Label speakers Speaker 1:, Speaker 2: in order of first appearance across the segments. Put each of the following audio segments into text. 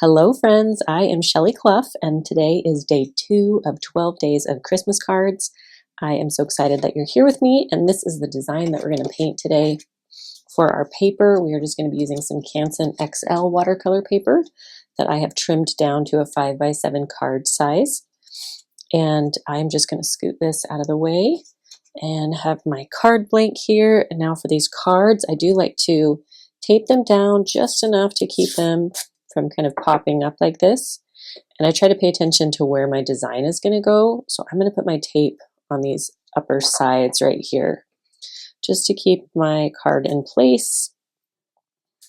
Speaker 1: Hello, friends. I am Shelley Clough, and today is day 2 of 12 days of Christmas cards. I am so excited that you're here with me, and this is the design that we're going to paint today. For our paper, we are just going to be using some Canson XL watercolor paper that I have trimmed down to a 5x7 card size. And I'm just going to scoot this out of the way and have my card blank here. And now for these cards, I do like to tape them down just enough to keep them from kind of popping up like this. And I try to pay attention to where my design is going to go. So I'm going to put my tape on these upper sides right here, just to keep my card in place,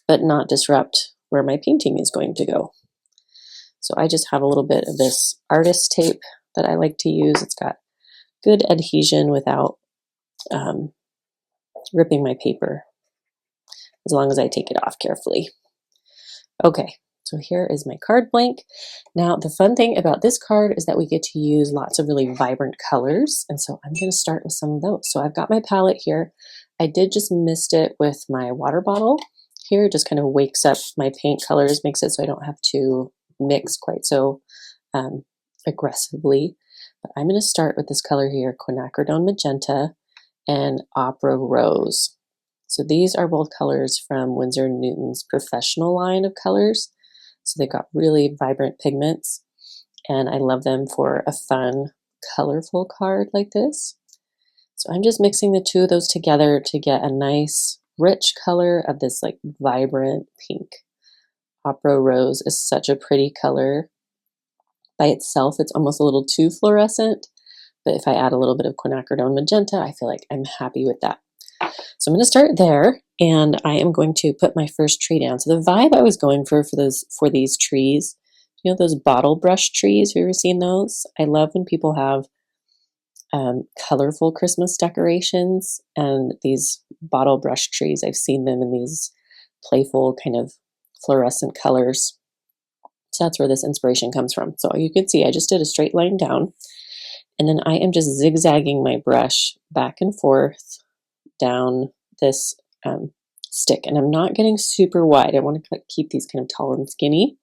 Speaker 1: but not disrupt where my painting is going to go. So I just have a little bit of this artist tape that I like to use. It's got good adhesion without ripping my paper, as long as I take it off carefully. Okay, so here is my card blank. Now, the fun thing about this card is that we get to use lots of really vibrant colors, and so I'm going to start with some of those. So I've got my palette here. I did just mist it with my water bottle here. It just kind of wakes up my paint colors, makes it so I don't have to mix quite so aggressively. But I'm going to start with this color here, quinacridone magenta and opera rose. So these are both colors from Winsor & Newton's professional line of colors. So they've got really vibrant pigments, and I love them for a fun, colorful card like this. So I'm just mixing the two of those together to get a nice, rich color of this like vibrant pink. Opera rose is such a pretty color. By itself, it's almost a little too fluorescent, but if I add a little bit of quinacridone magenta, I feel like I'm happy with that. So I'm going to start there, and I am going to put my first tree down. So the vibe I was going for these trees, you know, those bottle brush trees, have you ever seen those? I love when people have colorful Christmas decorations, and these bottle brush trees, I've seen them in these playful kind of fluorescent colors. So that's where this inspiration comes from. So you can see I just did a straight line down, and then I am just zigzagging my brush back and forth down this stick, and I'm not getting super wide. I want to keep these kind of tall and skinny.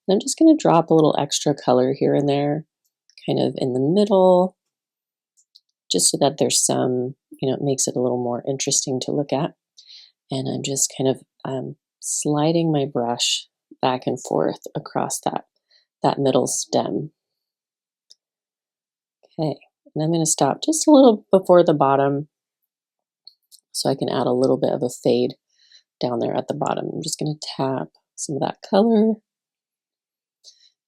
Speaker 1: And I'm just going to drop a little extra color here and there, kind of in the middle, just so that there's some, it makes it a little more interesting to look at. And I'm just kind of sliding my brush back and forth across that middle stem. Okay, and I'm going to stop just a little before the bottom, so I can add a little bit of a fade down there at the bottom. I'm just going to tap some of that color.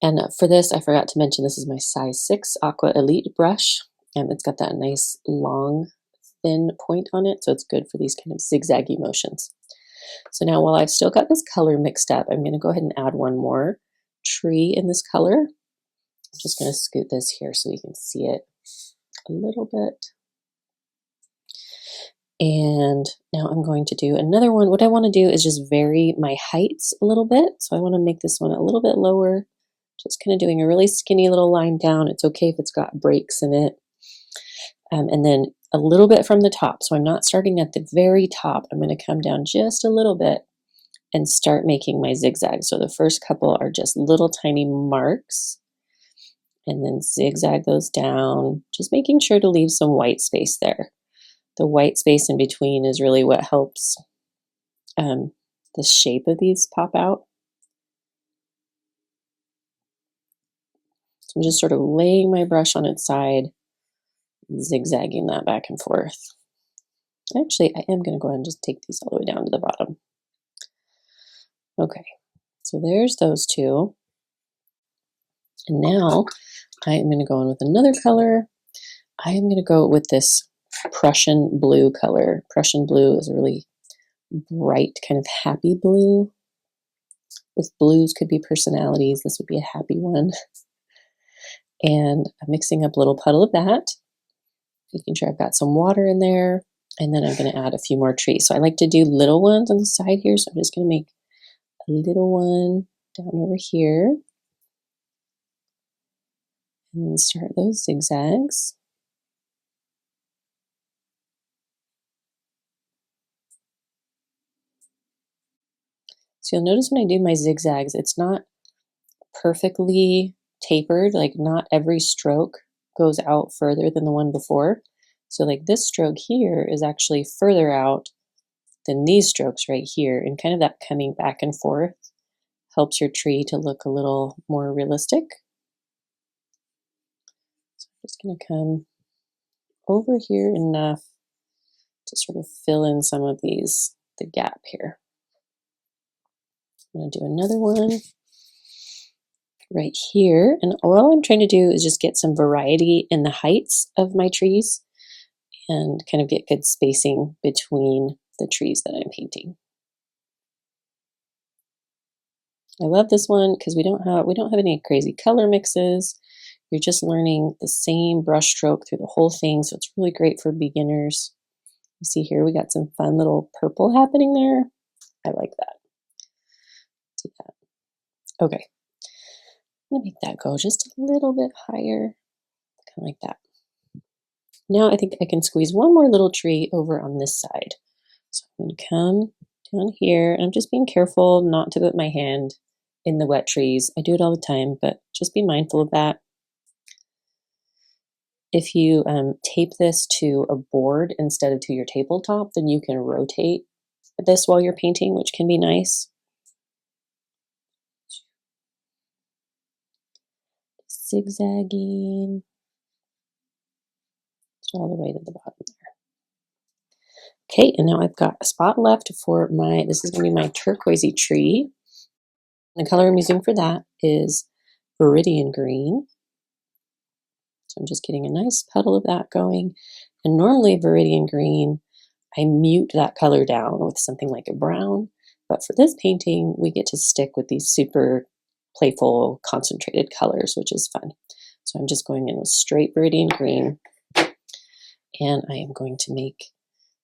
Speaker 1: And for this, I forgot to mention, this is my size 6 Aqua Elite brush. And it's got that nice long, thin point on it, so it's good for these kind of zigzaggy motions. So now, while I've still got this color mixed up, I'm going to go ahead and add one more tree in this color. I'm just going to scoot this here so we can see it a little bit. And now I'm going to do another one. What I want to do is just vary my heights a little bit. So I want to make this one a little bit lower, just kind of doing a really skinny little line down. It's okay if it's got breaks in it. And then a little bit from the top. So I'm not starting at the very top. I'm going to come down just a little bit and start making my zigzags. So the first couple are just little tiny marks, and then zigzag those down, just making sure to leave some white space there. The white space in between is really what helps the shape of these pop out. So I'm just sort of laying my brush on its side, zigzagging that back and forth. Actually, I am going to go ahead and just take these all the way down to the bottom. Okay, so there's those two. And now I am going to go in with another color. I am going to go with this Prussian blue color. Prussian blue is a really bright, kind of happy blue. If blues could be personalities, this would be a happy one. And I'm mixing up a little puddle of that, making sure I've got some water in there, and then I'm going to add a few more trees. So I like to do little ones on the side here, so I'm just going to make a little one down over here, and then start those zigzags. So you'll notice when I do my zigzags, it's not perfectly tapered, like not every stroke goes out further than the one before. So like this stroke here is actually further out than these strokes right here, and kind of that coming back and forth helps your tree to look a little more realistic. So I'm just going to come over here enough to sort of fill in some of these, the gap here. I'm going to do another one right here, and all I'm trying to do is just get some variety in the heights of my trees and kind of get good spacing between the trees that I'm painting. I love this one because we don't have any crazy color mixes. You're just learning the same brush stroke through the whole thing, so it's really great for beginners. You see here we got some fun little purple happening there. I like that. See that? Okay. I'm gonna make that go just a little bit higher, kind of like that. Now I think I can squeeze one more little tree over on this side. So I'm going to come down here, and I'm just being careful not to put my hand in the wet trees. I do it all the time, but just be mindful of that. If you tape this to a board instead of to your tabletop, then you can rotate this while you're painting, which can be nice. Zigzagging all the way to the bottom there. Okay, and now I've got a spot left for this is going to be my turquoisey tree. The color I'm using for that is Viridian Green. So I'm just getting a nice puddle of that going. And normally Viridian Green, I mute that color down with something like a brown. But for this painting, we get to stick with these super playful, concentrated colors, which is fun. So I'm just going in with straight Viridian Green. And I am going to make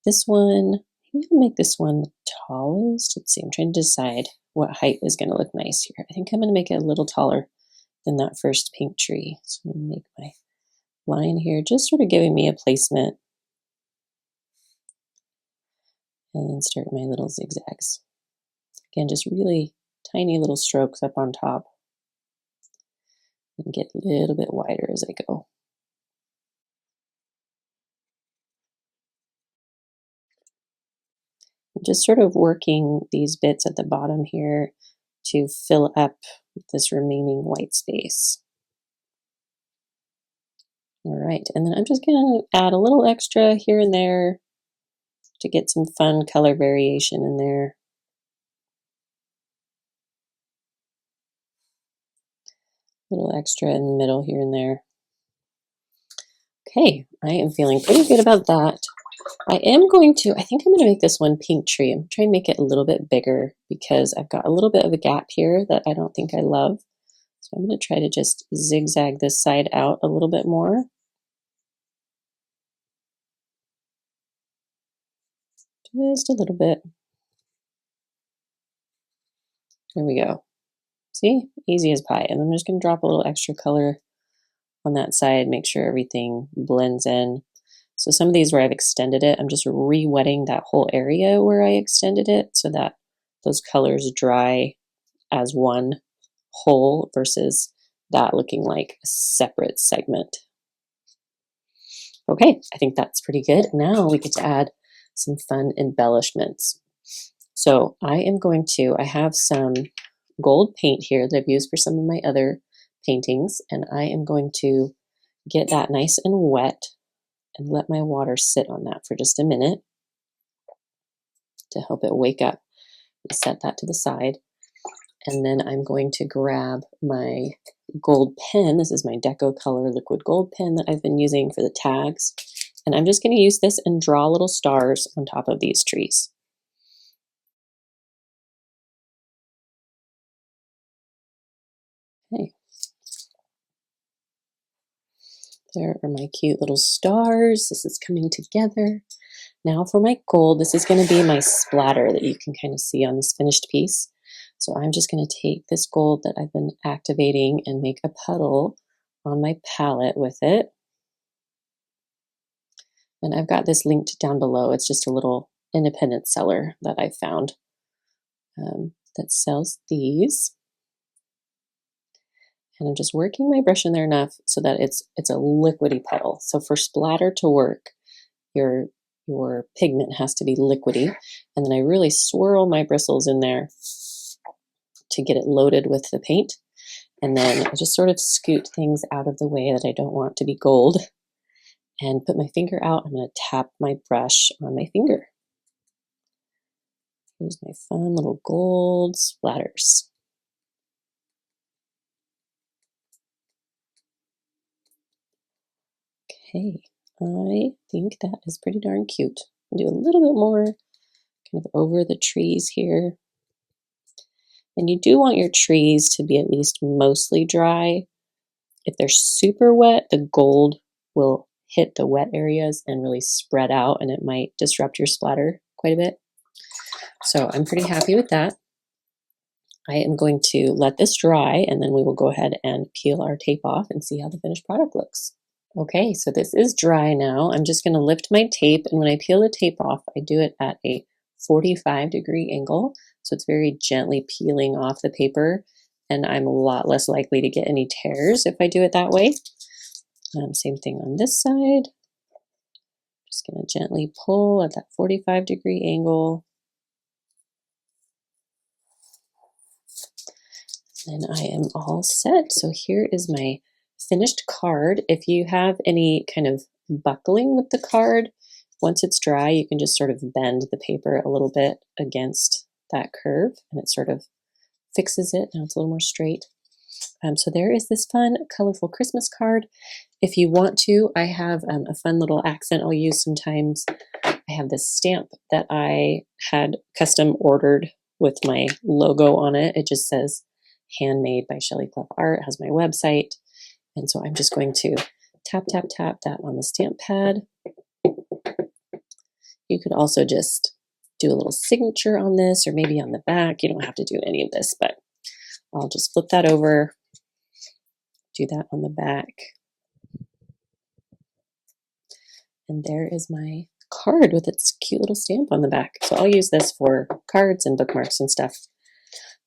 Speaker 1: this one, maybe I'll make this one the tallest. Let's see, I'm trying to decide what height is going to look nice here. I think I'm going to make it a little taller than that first pink tree. So I'm going to make my line here, just sort of giving me a placement. And then start my little zigzags. Again, just really tiny little strokes up on top. And get a little bit wider as I go. I'm just sort of working these bits at the bottom here to fill up this remaining white space. All right, and then I'm just going to add a little extra here and there to get some fun color variation in there. A little extra in the middle here and there. Okay, I am feeling pretty good about that. I think I'm going to make this one pink tree. I'm trying to make it a little bit bigger because I've got a little bit of a gap here that I don't think I love. So I'm going to try to just zigzag this side out a little bit more. Just a little bit. There we go. See? Easy as pie. And I'm just going to drop a little extra color on that side, make sure everything blends in. So some of these where I've extended it, I'm just re-wetting that whole area where I extended it so that those colors dry as one whole versus that looking like a separate segment. Okay, I think that's pretty good. Now we get to add some fun embellishments. So I have some gold paint here that I've used for some of my other paintings, and I am going to get that nice and wet and let my water sit on that for just a minute to help it wake up. Set that to the side, and then I'm going to grab my gold pen. This is my Deco liquid gold pen that I've been using for the tags, and I'm just going to use this and draw little stars on top of these trees. Okay. There are my cute little stars. This is coming together. Now for my gold, this is going to be my splatter that you can kind of see on this finished piece. So I'm just going to take this gold that I've been activating and make a puddle on my palette with it. And I've got this linked down below. It's just a little independent seller that I found that sells these. And I'm just working my brush in there enough so that it's a liquidy puddle. So for splatter to work, your pigment has to be liquidy. And then I really swirl my bristles in there to get it loaded with the paint. And then I just sort of scoot things out of the way that I don't want to be gold and put my finger out. I'm going to tap my brush on my finger. Here's my fun little gold splatters. Okay, I think that is pretty darn cute. I'll do a little bit more kind of over the trees here. And you do want your trees to be at least mostly dry. If they're super wet, the gold will hit the wet areas and really spread out, and it might disrupt your splatter quite a bit. So I'm pretty happy with that. I am going to let this dry, and then we will go ahead and peel our tape off and see how the finished product looks. Okay, so this is dry now. I'm just going to lift my tape, and when I peel the tape off, I do it at a 45-degree angle, so it's very gently peeling off the paper, and I'm a lot less likely to get any tears if I do it that way. Same thing on this side. Just going to gently pull at that 45-degree angle. And I am all set. So here is my finished card. If you have any kind of buckling with the card, once it's dry, you can just sort of bend the paper a little bit against that curve, and it sort of fixes it. Now it's a little more straight. So there is this fun, colorful Christmas card. If you want to, I have a fun little accent I'll use sometimes. I have this stamp that I had custom ordered with my logo on it. It just says handmade by Shelley Clough Art. It has my website. And so I'm just going to tap, tap, tap that on the stamp pad. You could also just do a little signature on this, or maybe on the back. You don't have to do any of this, but I'll just flip that over, do that on the back. And there is my card with its cute little stamp on the back. So I'll use this for cards and bookmarks and stuff.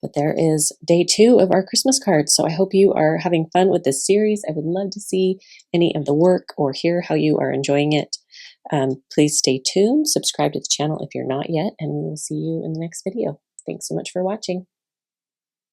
Speaker 1: But there is day 2 of our Christmas cards. So I hope you are having fun with this series. I would love to see any of the work or hear how you are enjoying it. Please stay tuned, subscribe to the channel if you're not yet, and we will see you in the next video. Thanks so much for watching.